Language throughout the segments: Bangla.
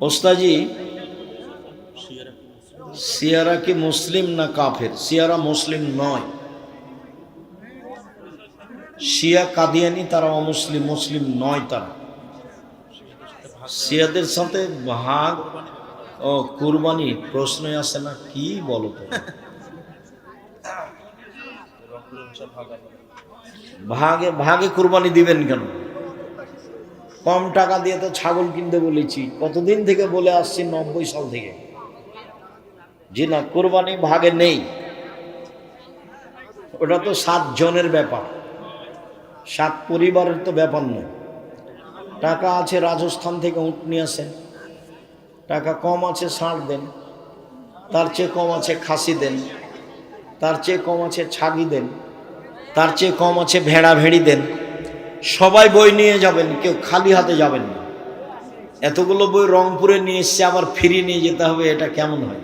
ওস্তাজি, শিয়ারা কি মুসলিম না কাফের? শিয়ারা মুসলিম নয়। শিয়া কাদিয়ানি তারা অমুসলিম, মুসলিম নয় তারা। শিয়াদের সাথে ভাগ ও কুরবানি প্রশ্ন আসে না, কি বলো তো? ভাগে ভাগে কুরবানি দিবেন কেন? কম টাকা দিয়ে তো ছাগল কিনতে বলেছি, কতদিন থেকে বলে আসছি, 90 সাল থেকে। জি না, কুরবানি ভাগে নেই। ওটা তো 7 জনের ব্যাপার, 7 পরিবারের তো ব্যাপার নয়। টাকা আছে, রাজস্থান থেকে উট নিয়ে আসেন। টাকা কম আছে, ষাঁড় দেন। তার চেয়ে কম আছে, খাসি দেন। তার চেয়ে কম আছে, ছাগি দেন। তার চেয়ে কম আছে, ভেড়া ভেড়ি দেন। সবাই বই নিয়ে যাবেন, কেউ খালি হাতে যাবেন না। এতগুলো বই রংপুরে নিয়ে এসছে, আবার ফিরিয়ে নিয়ে যেতে হবে, এটা কেমন হয়?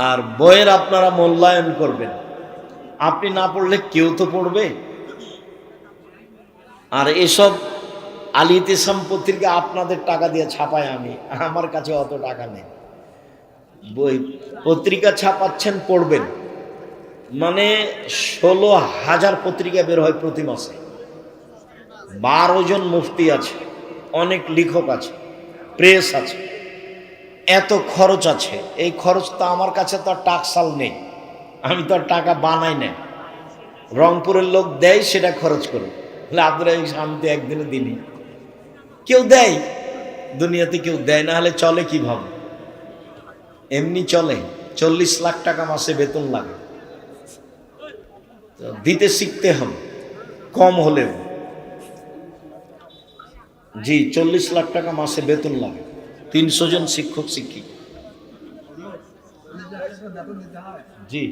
আর বইয়ের আপনারা মূল্যায়ন করবেন, আপনি না পড়লে কেউ তো পড়বে। আর এসব আল ইতিসাম পত্রিকা আপনাদের টাকা দিয়ে ছাপায় আমি, আমার কাছে অত টাকা নেই। বই পত্রিকা ছাপাচ্ছেন, পড়বেন। মানে 16,000 পত্রিকা বের হয় প্রতি মাসে। 12 জন মুফতি আছে, অনেক লেখক আছে, প্রেস আছে, এত খরচ আছে। এই খরচ তো আমার কাছে তো আর টাকসাল নেই, আমি তো আর টাকা বানাই না। রংপুরের লোক দেয়, সেটা খরচ করে। আপনারা আমি তো একদিনে দিনই, কেউ দেয়, দুনিয়াতে কেউ দেয় না, হলে চলে কিভাবে? এমনি চলে? 40 লাখ টাকা মাসে বেতন লাগে, দিতে শিখতে হবে কম হলেও। জি, 40 লাখ টাকা মাসে বেতন লাগে, 300 জন শিক্ষক শিক্ষিকা। জি,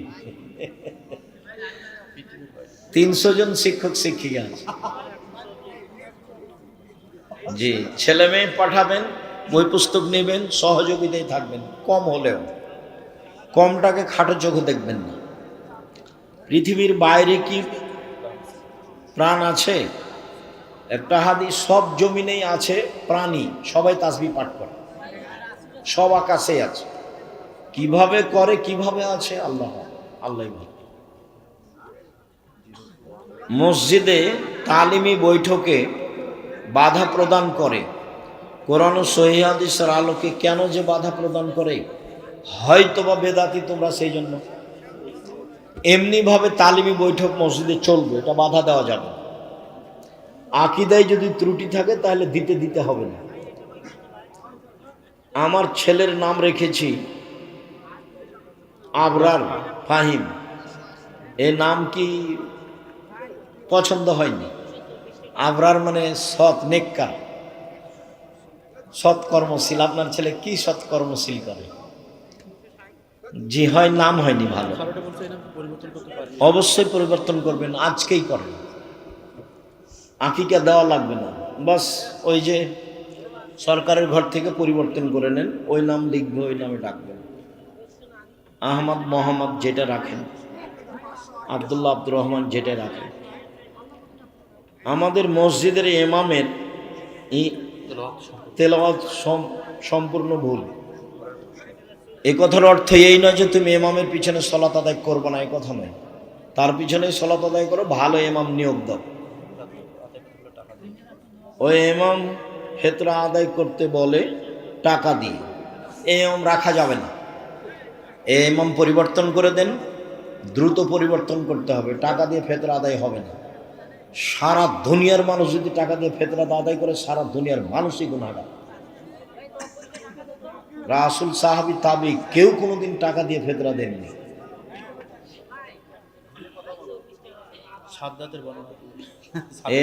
300 জন শিক্ষক শিক্ষিকা আছে। জি, ছেলে মেয়ে পাঠাবেন, বই পুস্তক নেবেন, সহযোগিতায় থাকবেন, কম হলেও। কমটাকে খাটো চোখে দেখবেন না। পৃথিবীর বাইরে কি প্রাণ আছে? একটা হাদিস, সব জমিনেই আছে প্রাণী, সবাই তাসবিহ পাঠ করে, সব আকাশে আছে। কিভাবে করে, কিভাবে আছে, আল্লাহ আল্লাহ। মসজিদে তালিমি বৈঠকে বাধা প্রদান করে কোরআন ও সহিহ হাদিসের আলোকে। কেন যে বাধা প্রদান করে? হয়তোবা বেদাতি তোমরা, সেই জন্য। এমনিভাবে তালিমি বৈঠক মসজিদে চলবে, এটা বাধা দেওয়া যাবে না। আকীদায় যদি ত্রুটি থাকে তাহলে দিতে হবে না। আমার ছেলের নাম রেখেছি আবরার ফাহিম, এ নাম কি পছন্দ হয়নি? আবরার মানে সৎ, নেককার, সৎকর্মশীল। আপনার ছেলে কি সৎকর্মশীল করে? জি হয়, নাম হয়নি ভালো। অবশ্যই পরিবর্তন করবেন, আজকেই করেন। আকিকা দেওয়া লাগবে না, বাস ওই যে সরকারের ঘর থেকে পরিবর্তন করে নেন, ওই নাম লিখবে, ওই নামে ডাকবেন। আহমদ, মোহাম্মদ যেটা রাখেন, আব্দুল্লাহ, আব্দুর রহমান যেটা রাখেন। আমাদের মসজিদের ইমামের তেলাওয়াত সম্পূর্ণ ভুল। এ কথার অর্থ এই নয় যে তুমি ইমামের পিছনে সলাত আদায় করবো না, এই কথা নয়। তার পিছনে সলাত আদায় করো, ভালো ইমাম নিয়োগ দাও। ওই ইমাম ফেতরা আদায় করতে বলে টাকা দিয়ে, এই ইমাম রাখা যাবে না। এই ইমাম পরিবর্তন করে দেন, দ্রুত পরিবর্তন করতে হবে। টাকা দিয়ে ফেতরা আদায় হবে না। সারা দুনিয়ার মানুষ যদি টাকা দিয়ে ফেতরা আদায় করে, সারা দুনিয়ার মানুষই গুনাহগার। রাসূল, সাহাবী, তাবী কেউ কোনোদিন টাকা দিয়ে ফেতরা দেননি।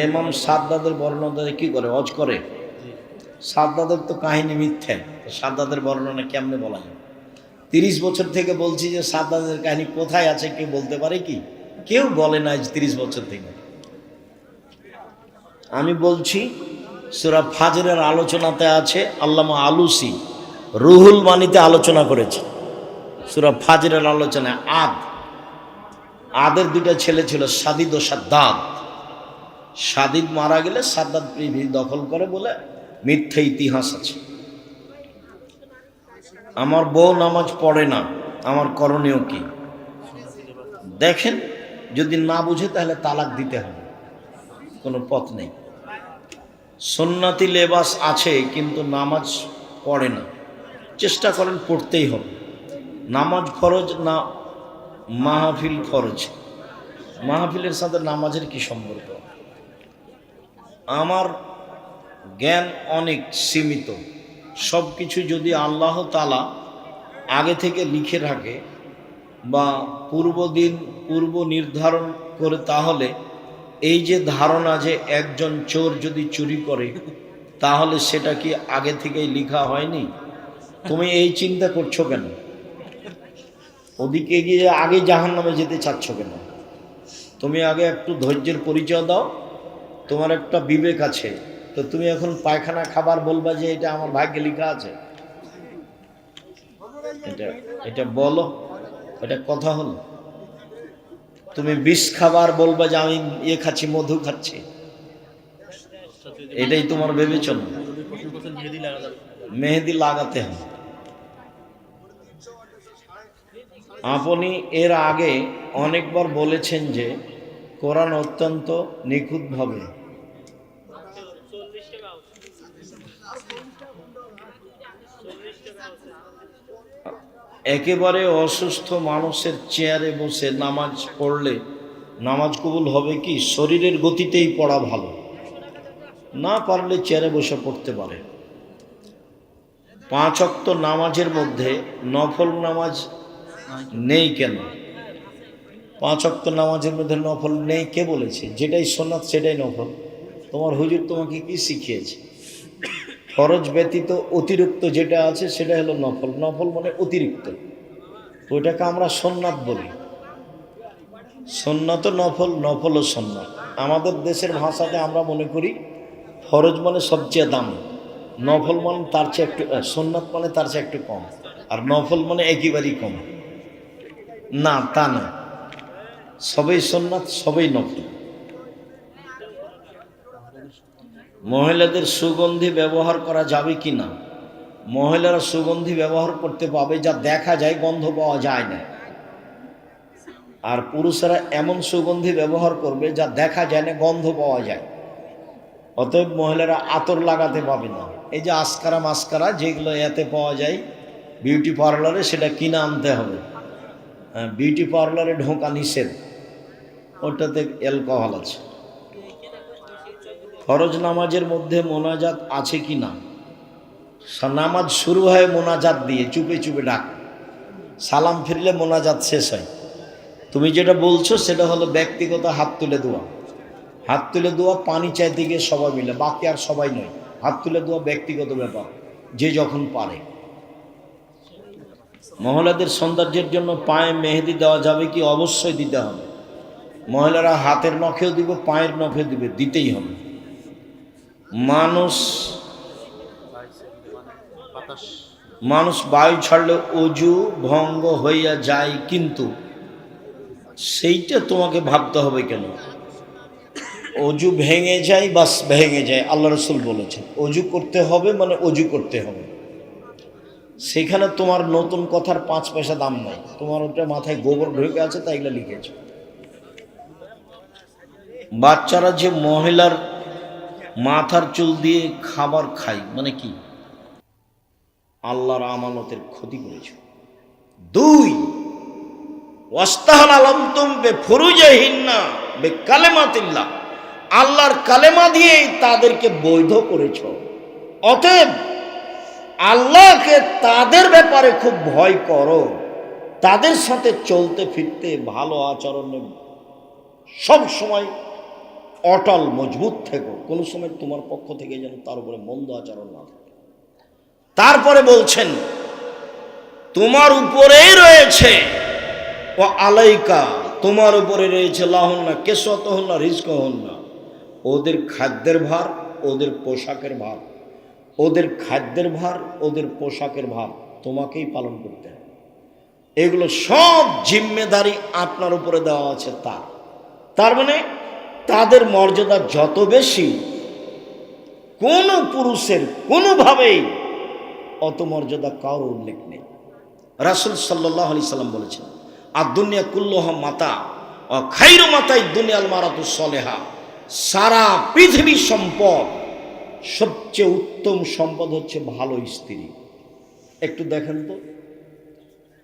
ইমাম সাদ্দাদের বর্ণনা কি করে? হজ করে। সাদ্দাদের তো কাহিনী মিথ্যা, সাদ্দাদের বর্ণনা কেমনে বলা যায়? 30 বছর থেকে বলছি যে সাদ্দাদের কাহিনী কোথায় আছে, কেউ বলতে পারে কি? কেউ বলে না। 30 বছর থেকে আমি বলছি, সূরা ফাজরের আলোচনাতে আছে, আল্লামা আলুসি রুহুল মানিতে আলোচনা করেছে। সূরা ফাজরের আলোচনায় আদের 2টা ছেলে ছিল, সাদিদ ও সাদ্দাদ। সাদিদ মারা গেলে সাদ্দাদ পৃথিবী দখল করে বলে মিথ্যা ইতিহাস আছে। আমার বউ নামাজ পড়ে না, আমার করণীয় কি? দেখেন, যদি না বুঝে তাহলে তালাক দিতে হবে, কোনো পথ নেই। সুন্নতি লেবাস আছে কিন্তু নামাজ পড়ে না, চেষ্টা করেন পড়তেই হবে। নামাজ ফরজ না মাহফিল ফরজ? মাহফিলের সাথে নামাজের কি সম্পর্ক? আমার জ্ঞান অনেক সীমিত, সব কিছু যদি আল্লাহ তাআলা আগে থেকে লিখে রাখে বা পূর্ব নির্ধারণ করে, তাহলে এই যে ধারণা যে একজন চোর যদি চুরি করে তাহলে সেটা কি আগে থেকেই লেখা হয়নি? তুমি এই চিন্তা করছো কেন? ওদিকে গিয়ে আগে জাহান্নামে যেতে চাচ্ছ কেন? তুমি আগে একটু ধৈর্যের পরিচয় দাও। তোমার একটা বিবেক আছে, তো তুমি এখন পায়খানা খাবার বলবা যে এটা আমার ভাগ্যে লেখা আছে? এটা এটা বলো, এটা কথা হলো? তুমি বিষ খাবার বলবা যে আমি খাচ্ছি, মধু খাচ্ছি, এটাই তোমার বিবেচনা? মেহেদি লাগাতে হবে। আপনি এর আগে অনেকবার বলেছেন যে কোরআন অত্যন্ত নিখুঁতভাবে, একেবারে অসুস্থ মানুষের চেয়ারে বসে নামাজ পড়লে নামাজ কবুল হবে কি? শরীরের গতিতেই পড়া ভালো, না পারলে চেয়ারে বসে পড়তে পারে। 5 ওয়াক্ত নামাজের মধ্যে নফল নামাজ নেই কেন? 5 ওয়াক্ত নামাজের মধ্যে নফল নেই কে বলেছে? যেটাই সুন্নাত সেটাই নফল। তোমার হুজুর তোমাকে কি শিখিয়েছে? ফরজ ব্যতীত অতিরিক্ত যেটা আছে সেটা হলো নফল। নফল মানে অতিরিক্ত, ওইটাকে আমরা সুন্নাত বলি। সুন্নাত নফল, নফল ও সুন্নাত। আমাদের দেশের ভাষাতে আমরা মনে করি ফরজ মানে সবচেয়ে দাম, নফল মানে তার চেয়ে একটু, সুন্নাত মানে তার চেয়ে একটু কম, আর নফল মানে একেবারেই কম। না, তা না, সবই সুন্নাত, সবই নফল। মহিলাদের সুগন্ধি ব্যবহার করা যাবে কি না? মহিলারা সুগন্ধি ব্যবহার করতে পাবে যা দেখা যায়, গন্ধ পাওয়া যায় না। আর পুরুষেরা এমন সুগন্ধি ব্যবহার করবে যা দেখা যায় না, গন্ধ পাওয়া যায়। অতএব মহিলারা আতর লাগাতে পাবে না। এই যে আসকারা মাস্কারা যেগুলো এতে পাওয়া যায় বিউটি পার্লারে, সেটা কিনে আনতে হবে। বিউটি পার্লারে ঢোকা নিষেধ, ওটাতে অ্যালকোহল আছে। ফরজ নামাজের মধ্যে মোনাজাত আছে কি না? নামাজ শুরু হয় মোনাজাত দিয়ে, চুপে চুপে ডাক, সালাম ফিরলে মোনাজাত শেষ হয়। তুমি যেটা বলছো সেটা হলো ব্যক্তিগত হাত তুলে দোয়া। হাত তুলে দোয়া পানি চাইতে গিয়ে সবাই মিলে, বাকি আর সবাই নয়। হাত তুলে দোয়া ব্যক্তিগত ব্যাপার, যে যখন পারে। মহিলাদের সৌন্দর্যের জন্য পায়ে মেহেদি দেওয়া যাবে কি? অবশ্যই দিতে হবে। মহিলারা হাতের নখেও দিবে, পায়ের নখেও দিবে, দিতেই হবে। মানুষ বায়ু ছাড়লে অজু ভঙ্গ হইয়া যায়, কিন্তু সেইটা তোমাকে ভাবতে হবে কেন? অজু ভেঙে যায়, বাস ভেঙে যায়, আল্লাহ রসুল বলেছেন অজু করতে হবে মানে অজু করতে হবে। সেখানে তোমার নতুন কথার 5 পয়সা দাম নাই, তোমার ওটা মাথায় গোবর ঢুকে আছে তাই এগুলো লিখেছ। বাচ্চারা যে মহিলার মাথার চুল দিয়ে খাবার খায় মানে কি? আল্লাহর আমানতের ক্ষতি করেছ। 2, ওয়াস্তাহাল আলামতুম বেফুরুজিহিন্না বিকালিমাতিল্লাহ, আল্লাহর কালেমা দিয়ে তাদেরকে বৈধ করেছ। অতএব আল্লাহকে তাদের ব্যাপারে খুব ভয় করো, তাদের সাথে চলতে ফিরতে ভালো আচরণে সব সময় অটল মজবুত থেকো, কোনো সময় তোমার পক্ষ থেকে যেন তার উপরে মন্দ আচরণ না থাকে। তারপরে বলছেন তোমার উপরেই রয়েছে ও আলাইকা, তোমার উপরে রয়েছে লাহুন্না কেসওয়াতুহুন্না রিজকুহুন্না, ওদের খাদ্যের ভার, ওদের পোশাকের ভার। ওদের খাদ্যের ভার, ওদের পোশাকের ভার তোমাকেই পালন করতে হবে। এগুলো সব জিম্মেদারি আপনার উপরে দেওয়া আছে। তার মানে তাদের মর্যাদা যত বেশি, কোনো পুরুষের কোনোভাবেই অত মর্যাদা কারোর উল্লেখ নেই। রাসূল সাল্লাল্লাহু আলাইহি সাল্লাম বলেছেন, আর দুনিয়া কুল্লুহা মাতা ও খাইরু মাতাই দুনিয়াল মারাতু সলেহা, সারা পৃথিবীর সম্পদ সবচেয়ে উত্তম সম্পদ হচ্ছে ভালো স্ত্রী। একটু দেখেন তো,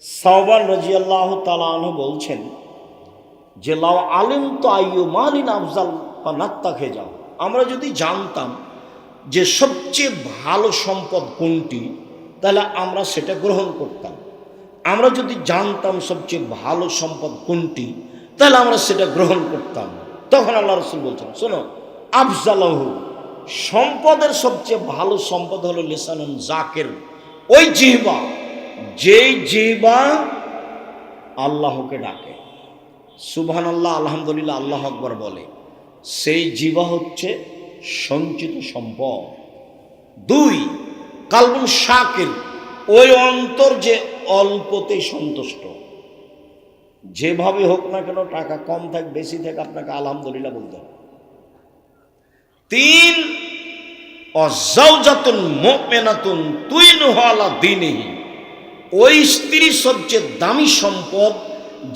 সাওবান রাদিয়াল্লাহু তাআলা আনহু বলছেন যে লাউ আলিম তো আইয়ু মালিন আফজাল ফানাত্তাখে যাও, আমরা যদি জানতাম যে সবচেয়ে ভালো সম্পদ কোনটি তাহলে আমরা সেটা গ্রহণ করতাম। আমরা যদি জানতাম সবচেয়ে ভালো সম্পদ কোনটি তাহলে আমরা সেটা গ্রহণ করতাম। তখন আল্লাহ রাসূল বলছেন, শোনো, আফজালহু, সম্পদের সবচেয়ে ভালো সম্পদ হলো লিসানুন জাকির, ওই জিহ্বা, যেই জিহ্বা আল্লাহকে ডাকে, সুবহানাল্লাহ, আলহামদুলিল্লাহ, আল্লাহু আকবার বলে, সেই জিহ্বা হচ্ছে সঞ্চিত সম্পদ। 2, কালবুন শাকির, ওই অন্তর যে অল্পতেই সন্তুষ্ট, যেভাবে হোক না কেন, টাকা কম থাক বেশি থাক, আপনাকে আলহামদুলিল্লাহ বলতে হবে। 3, অজাউজাতুন মুমিনাতুন তুইনুহু আলা দীনিহি, ওই স্ত্রী সবচেয়ে দামি সম্পদ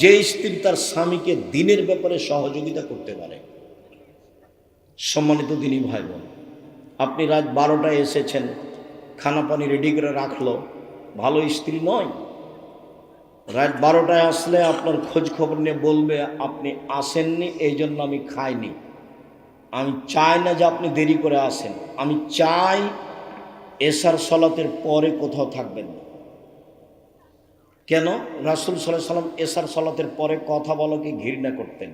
যে স্ত্রী তার স্বামীকে দ্বীনের ব্যাপারে সহযোগিতা করতে পারে। সম্মানিত দিনী ভাই বোন, আপনি রাত 12টায় এসেছেন, খানা পানি রেডি করে রাখলো, ভালো স্ত্রী নয়। রাত 12টায় আসলে আপনার খোঁজ খবর নিয়ে বলবে আপনি আসেননি, এই জন্য আমি খাইনি। আমি চাই না যে আপনি দেরি করে আসেন, আমি চাই এশার সলাতের পরে কোথাও থাকবেন না। কেন? রাসূল সাল্লাল্লাহু আলাইহি সাল্লাম এশার সলাতের পরে কথা বলাকে ঘৃণা করতেন,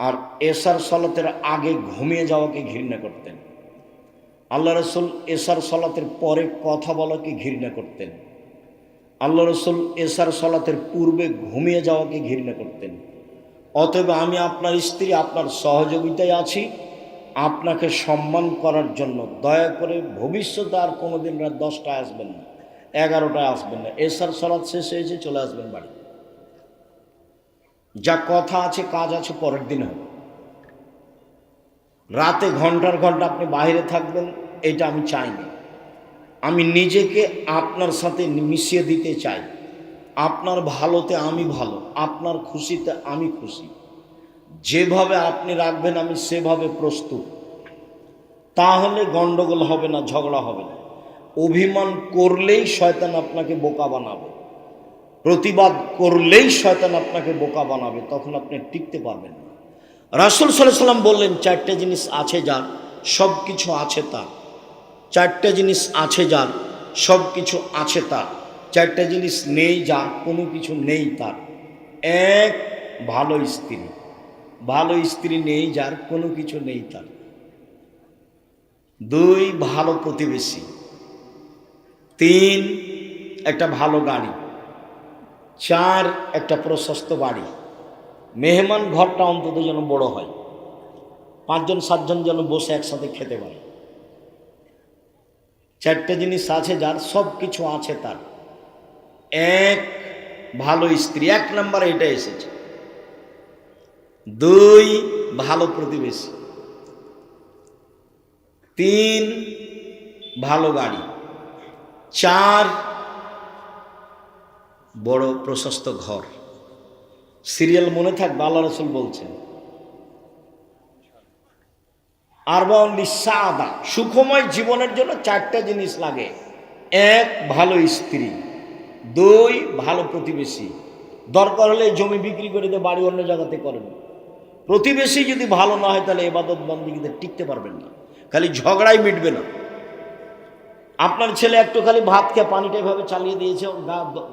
আর এশার সলাতের আগে ঘুমিয়ে যাওয়াকে ঘৃণা করতেন। আল্লাহ রাসূল এশার সলাতের পরে কথা বলাকে ঘৃণা করতেন। আল্লাহ রাসূল এশার সলাতের পূর্বে ঘুমিয়ে যাওয়াকে ঘৃণা করতেন। অতএব আমি আপনার স্ত্রী, আপনার সহযোগিতায় আছি, আপনাকে সম্মান করার জন্য দয়া করে ভবিষ্যতে আর কোনোদিন রাত 10টায় আসবেন না, 11টায় আসবেন না, এশার সলাত শেষ হয়েছে চলে আসবেন বাড়ি। যা কথা আছে কাজ আছে পরের দিন হবে। রাতে ঘন্টার ঘন্টা আপনি বাইরে থাকবেন, এটা আমি চাই না। আমি নিজেকে আপনার সাথে মিশিয়ে দিতে চাই। আপনার ভালোতে আমি ভালো, আপনার খুশিতে আমি খুশি। যেভাবে আপনি রাখবেন আমি সেভাবে প্রস্তুত। তাহলে গন্ডগোল হবে না, ঝগড়া হবে না। অভিমান করলেই শয়তান আপনাকে বোকা বানাবে, প্রতিবাদ করলেই শয়তান আপনাকে বোকা বানাবে, তখন আপনি টিকতে পারবেন না। রাসূল সাল্লাল্লাহু আলাইহি সাল্লাম বললেন, 4টে জিনিস আছে যার সব কিছু আছে তার। 4টে জিনিস আছে যার সব কিছু আছে তার। 4টে জিনিস নেই যার কোনো কিছু নেই তার। 1, ভালো স্ত্রী, ভালো স্ত্রী নেই যার কোনো কিছু নেই তার। 2, ভালো প্রতিবেশী। 3, একটা ভালো গাড়ি। 4, একটা প্রশস্ত বাড়ি। মেহমান ঘরটা অন্তত যেন বড় হয়, 5জন 7জন যেন বসে একসাথে খেতে পারে। 4টে জিনিস আছে যার সব কিছু আছে তার। 1, ভালো স্ত্রী, 1 নম্বরে এটা এসেছে। 2, ভালো প্রতিবেশী। 3, ভালো গাড়ি। 4, বড় প্রশস্ত ঘর। সিরিয়াল মনে থাকবে, আল্লাহ রাসূল বলছেন, আরবাউন লিসাদা, সুখময় জীবনের জন্য 4টে জিনিস লাগে। 1, ভালো স্ত্রী। 2, ভালো প্রতিবেশী। দরকার হলে জমি বিক্রি করে দিয়ে বাড়ি অন্য জায়গাতে করেন। প্রতিবেশী যদি ভালো না হয় তাহলে ইবাদত বন্দেগীতে টিকতে পারবেন না, খালি ঝগড়াই মিটবে না। আপনার ছেলে একটু খালি ভাত খেয়ে পানিটা এভাবে চালিয়ে দিয়েছে,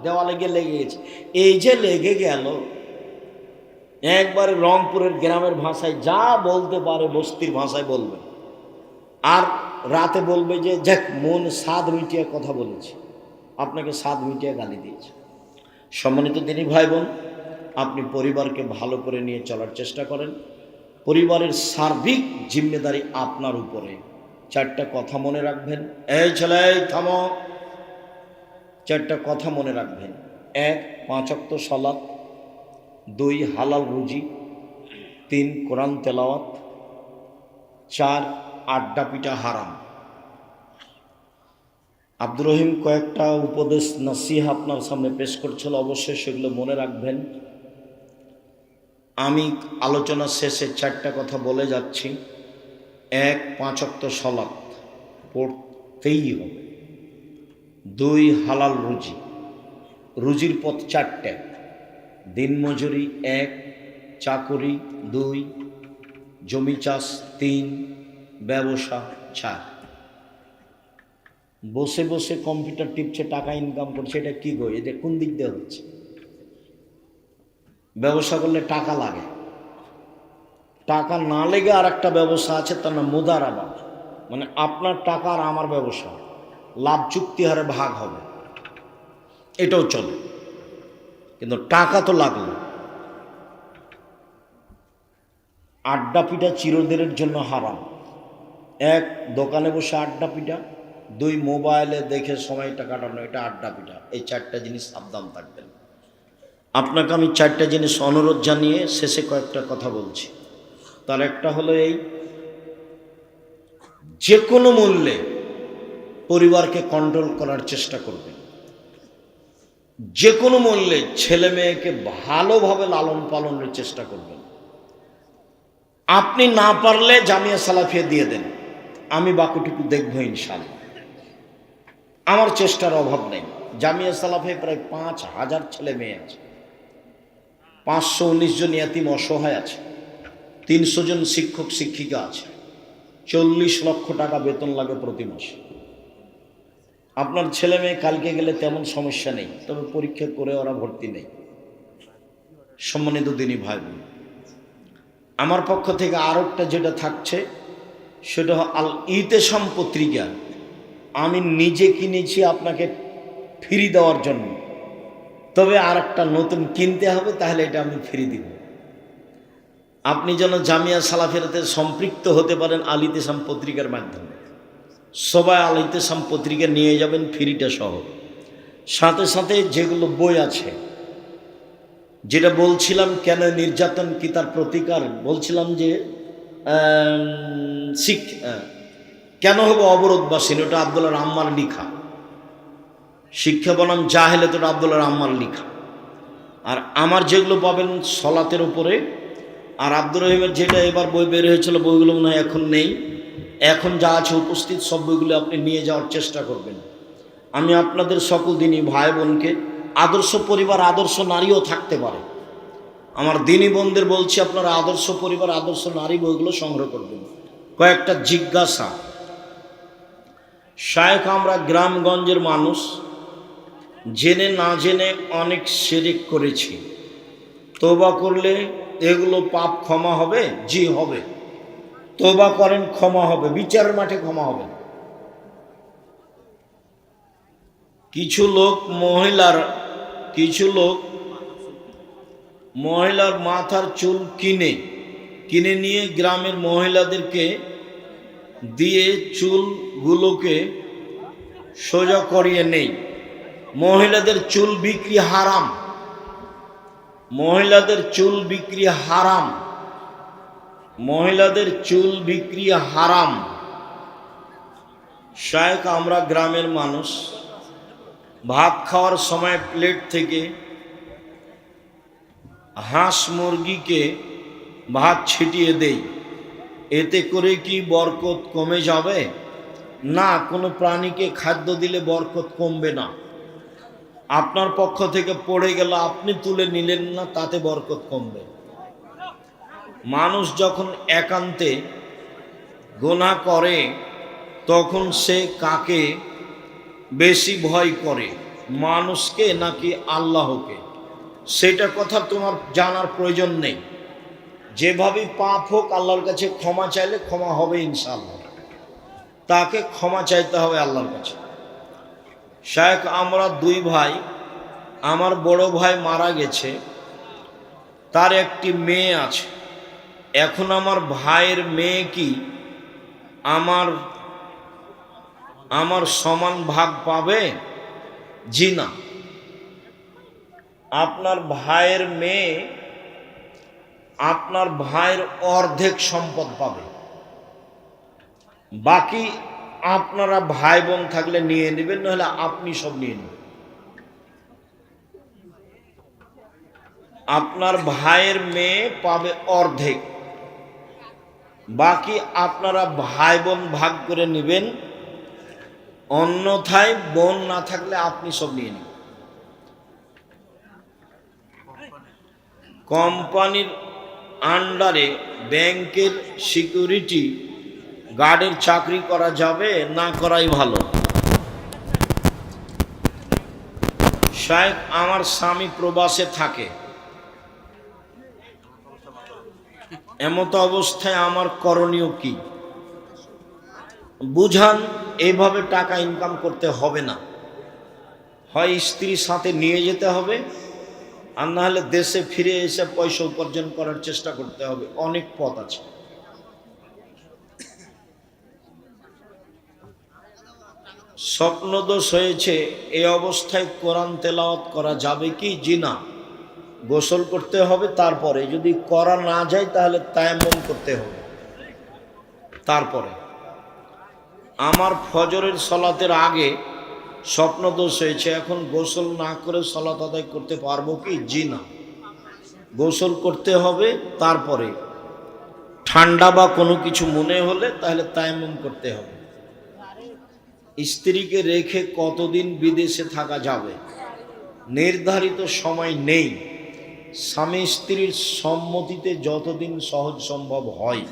দেওয়ালে গিয়ে লেগে গেছে, এই যে লেগে গেল, একবারে রংপুরের গ্রামের ভাষায় যা বলতে পারে বস্তির ভাষায় বলবে, আর রাতে বলবে যে যাক মন স্বাদ মিটিয়ে কথা বলেছে, আপনাকে স্বাদ মিটিয়ে গালি দিয়েছে। সম্মানিত দিনী ভাই বোন, আপনি পরিবারকে ভালো করে নিয়ে চলার চেষ্টা করেন। পরিবারের সার্বিক জিম্মেদারি আপনার উপরে। 4টা কথা মনে রাখবেন। এই ছেলে থামো, 4টা কথা মনে রাখবেন। 1, 5 ওয়াক্ত সালাত। 2, হালাল রুজি। 3, কোরআন তেলাওয়াত। 4, আড্ডা পিটা হারাম। আব্দুর রহিম কয়েকটা উপদেশ নসিহা আপনার সামনে পেশ করছিল, অবশ্যই সেগুলো মনে রাখবেন। আমি আলোচনা শেষে 4টা কথা বলে যাচ্ছি। 1, 5 ওয়াক্ত সালাত পড়তেই হবে। 2, হালাল রুজি, রুজির পথ 4টে। দিনমজুরি 1, চাকুরি 2, জমি চাষ 3, ব্যবসা 4। বসে বসে কম্পিউটার টিপছে, টাকা ইনকাম করছে, এটা কি গো? এটা কোন দিক দিয়ে হচ্ছে? ব্যবসা করলে টাকা লাগে, টাকা না লেগে আর একটা ব্যবসা আছে, তার নাম মুদারাবা, মানে আপনার টাকা আর আমার ব্যবসা, লাভ চুক্তি হারে ভাগ হবে, এটাও চলে, কিন্তু টাকা তো লাগলো। আড্ডা পিঠা চিরদিনের জন্য হারাম। 1, দোকানে বসে আড্ডা পিঠা। 2, মোবাইলে দেখে সময়টা কাটানো, এটা আড্ডা পিঠা। এই 4টা জিনিস সাবধান থাকবেন। আপনাকে আমি 4টা জিনিস অনুরোধ জানিয়ে শেষে কয়েকটা কথা বলছি। তার একটা হলো এই, যে কোনো মূল্যে পরিবারকে কন্ট্রোল করার চেষ্টা করবেন। যে কোনো মূল্যে ছেলে মেয়েকে ভালোভাবে লালন পালনের চেষ্টা করবেন। আপনি না পারলে জামিয়া সালাফিয়া দিয়ে দেন, আমি বাকিটুকু দেখবো ইনশাআল্লাহ। আমার চেষ্টার অভাব নেই। জামিয়া সালাফিয়া প্রায় 5,000 ছেলে মেয়ে আছে, 519 জন ইয়াতিম অসহায় আছে, 300 জন শিক্ষক শিক্ষিকা আছে, 40 লক্ষ টাকা বেতন লাগে প্রতি মাসে। আপনার ছেলে মেয়ে কালকে গেলে তেমন সমস্যা নেই, তবে পরীক্ষা করে ওরা ভর্তি নেই। সম্মানিত দিনী ভাই বোন, আমার পক্ষ থেকে আরো একটা যেটা থাকছে, সেটা আল ইতেসাম পত্রিকা আমি নিজে কিনেছি আপনাকে ফ্রি দেওয়ার জন্য, তবে আর একটা নতুন কিনতে হবে, তাহলে এটা আমি ফ্রি দিব। আপনি যেন জামিয়া সালাফিয়াতে সম্পৃক্ত হতে পারেন আল ইতেসাম পত্রিকার মাধ্যমে। সবাই আল ইতেসাম পত্রিকা নিয়ে যাবেন ফ্রিটা সহ। সাথে সাথে যেগুলো বই আছে, যেটা বলছিলাম কেন নির্যাতন কি তার প্রতিকার, বলছিলাম যে কেন হবে অবরোধবাসীন, ওটা আব্দুল্লাহ আম্মার লিখা। শিক্ষা বনাম জাহেলে, তো আব্দুল্লাহ আম্মার লিখা। আর আমার যেগুলো পাবেন সলাতের উপরে, আর আব্দুর রহিমের যেটা এবার বই বের হয়েছিল, বইগুলো মনে হয় এখন নেই। এখন যা আছে উপস্থিত সব বইগুলো আপনি নিয়ে যাওয়ার চেষ্টা করবেন। আমি আপনাদের সকল দিনই ভাই বোনকে, আদর্শ পরিবার আদর্শ নারীও থাকতে পারে, আমার দিনী বোনদের বলছি, আপনারা আদর্শ পরিবার আদর্শ নারী বইগুলো সংগ্রহ করবেন। কয়েকটা জিজ্ঞাসা। শায়েখ আমরা গ্রামগঞ্জের মানুষ, জেনে না জেনে অনেক শিরক করেছি, তওবা করলে এগুলো পাপ ক্ষমা হবে? জি হবে। তওবা করেন, ক্ষমা হবে, বিচারের মাঠে ক্ষমা হবে। কিছু লোক মহিলার মাথার চুল কিনে নিয়ে গ্রামের মহিলাদেরকে দিয়ে চুলগুলোকে সোজা করিয়ে নেই। মহিলাদের চুল বিক্রি হারাম, মহিলাদের চুল বিক্রি হারাম, মহিলাদের চুল বিক্রি হারাম। শায়েখ আমরা গ্রামের মানুষ, ভাত খাওয়ার সময় প্লেট থেকে হাঁস মুরগিকে ভাত ছিটিয়ে দেই, এতে করে কি বরকত কমে যাবে? না, কোনো প্রাণীকে খাদ্য দিলে বরকত কমবে না। আপনার পক্ষ থেকে পড়ে গেল, আপনি তুলে নিলেন না, তাতে বরকত কমবে। মানুষ যখন একান্তে গুনাহ করে, তখন সে কাকে বেশি ভয় করে, মানুষকে নাকি আল্লাহকে? সেটা কথা তোমার জানার প্রয়োজন নেই। যেভাবেই পাপ হোক, আল্লাহর কাছে ক্ষমা চাইলে ক্ষমা হবে ইনশাআল্লাহ। তাকে ক্ষমা চাইতে হবে আল্লাহর কাছে। শায়েখ আমরা 2 ভাই, আমার বড় ভাই মারা গেছে, তার একটি মেয়ে আছে। এখন আমার ভাইয়ের মেয়ে কি আমার সমান ভাগ পাবে? জি না। আপনার ভাইয়ের মেয়ে আপনার ভাইয়ের অর্ধেক সম্পদ পাবে, বাকি আপনারা ভাই বোন থাকলে নিয়ে নেবেন, নাহলে আপনি সব নিয়ে নেবেন। আপনার ভাইয়ের মেয়ে পাবে অর্ধেক, বাকি আপনারা ভাই বোন ভাগ করে নেবেন। অন্যথায় বোন না থাকলে আপনি সব নিয়ে নেবেন। কোম্পানির আন্ডারে ব্যাংকের সিকিউরিটি গার্ডের চাকরি করা যাবে না করাই ভালো? শায়েখ, আমার স্বামী প্রবাসে থাকে, এমত অবস্থায় আমার করণীয় কি? বুঝান, এইভাবে টাকা ইনকাম করতে হবে না। হয় স্ত্রীর সাথে নিয়ে যেতে হবে, আর না হলে দেশে ফিরে এসে পয়সা উপার্জন করার চেষ্টা করতে হবে। অনেক পথ আছে। স্বপ্নদোষ হয়েছে, এই অবস্থায় কোরআন তেলাওয়াত করা যাবে কি? জি না, গোসল করতে হবে। তারপরে যদি করা না যায় তাহলে তায়াম্মুম করতে হবে। তারপরে আমার ফজরের সলাতের আগে স্বপ্নদোষ হয়েছে, এখন গোসল না করে সলাত আদায় করতে পারবো কি? জি না, গোসল করতে হবে। তারপরে ঠান্ডা বা কোনো কিছু মনে হলে তাহলে তায়াম্মুম করতে হবে। স্ত্রীকে রেখে কতদিন বিদেশে থাকা যাবে? নির্ধারিত সময় নেই, স্বামী স্ত্রীর সম্মতিতে যতদিন সহজ সম্ভব হয়।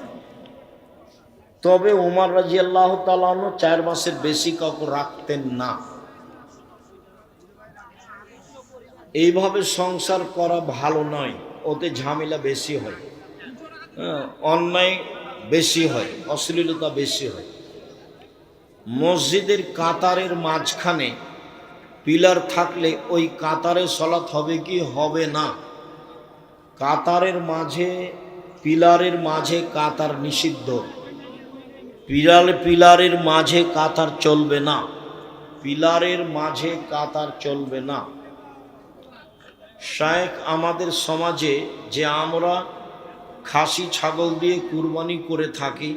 তবে উমর রাদিয়াল্লাহু তাআলা আনহু 4 মাসের বেশি কাউকে রাখতেন না। এইভাবে সংসার করা ভালো নয়, ওতে ঝামেলা বেশি হয়, অন্যায় বেশি হয়, অশ্লীলতা বেশি হয়। মসজিদের কাতারের মাঝখানে পিলার থাকলে ওই কাতারে সলাত হবে কি হবে না? কাতারের মাঝে, পিলারের মাঝে কাতার নিষিদ্ধ। পিলারের মাঝে কাতার চলবে না, পিলারের মাঝে কাতার চলবে না। শায়েখ, আমাদের সমাজে যে আমরা খাসি ছাগল দিয়ে কুরবানি করে থাকি,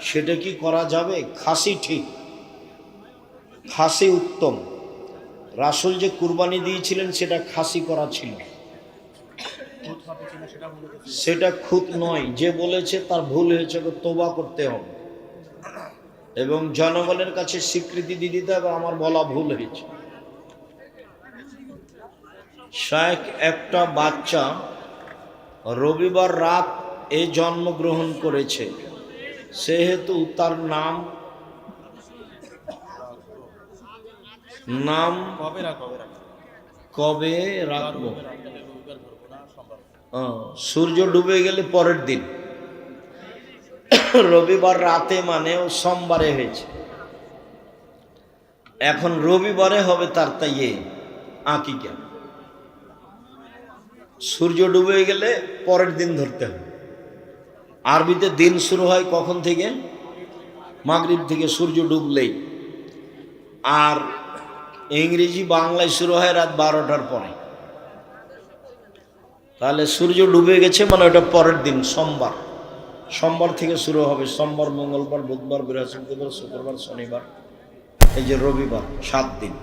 সেটা কি করা যাবে? খাসি ঠিক, খাসি উত্তম। রাসূল যে কুরবানি দিয়েছিলেন সেটা খাসি করা ছিল, সেটা খুঁত নয়। যে বলেছে তার ভুল হয়েছে, তওবা করতে হবে এবং জনগণের কাছে স্বীকৃতি দিয়ে দিতে হবে আমার বলা ভুল হয়েছে। শায়েখ, একটা বাচ্চা রবিবার রাত এ জন্মগ্রহণ করেছে, সেহেতু তার নাম কবে রাখবো? সূর্য ডুবে গেলে পরের দিন, রবিবার রাতে মানে ও সোমবারে হয়েছে, এখন রবিবারে হবে তার তাই আকিকা। সূর্য ডুবে গেলে পরের দিন ধরতে হবে। আরবিতে দিন শুরু হয় কখন থেকে? মাগরিব থেকে, সূর্য ডুবলেই। আর ইংরেজি বাংলায় শুরু হয় রাত 12টার পরে। তাহলে সূর্য ডুবে গেছে মানে ওটা পরের দিন, সোমবার। সোমবার থেকে শুরু হবে, সোমবার, মঙ্গলবার, বুধবার, বৃহস্পতিবার, শুক্রবার, শনিবার, এই যে রবিবার, 7 দিন।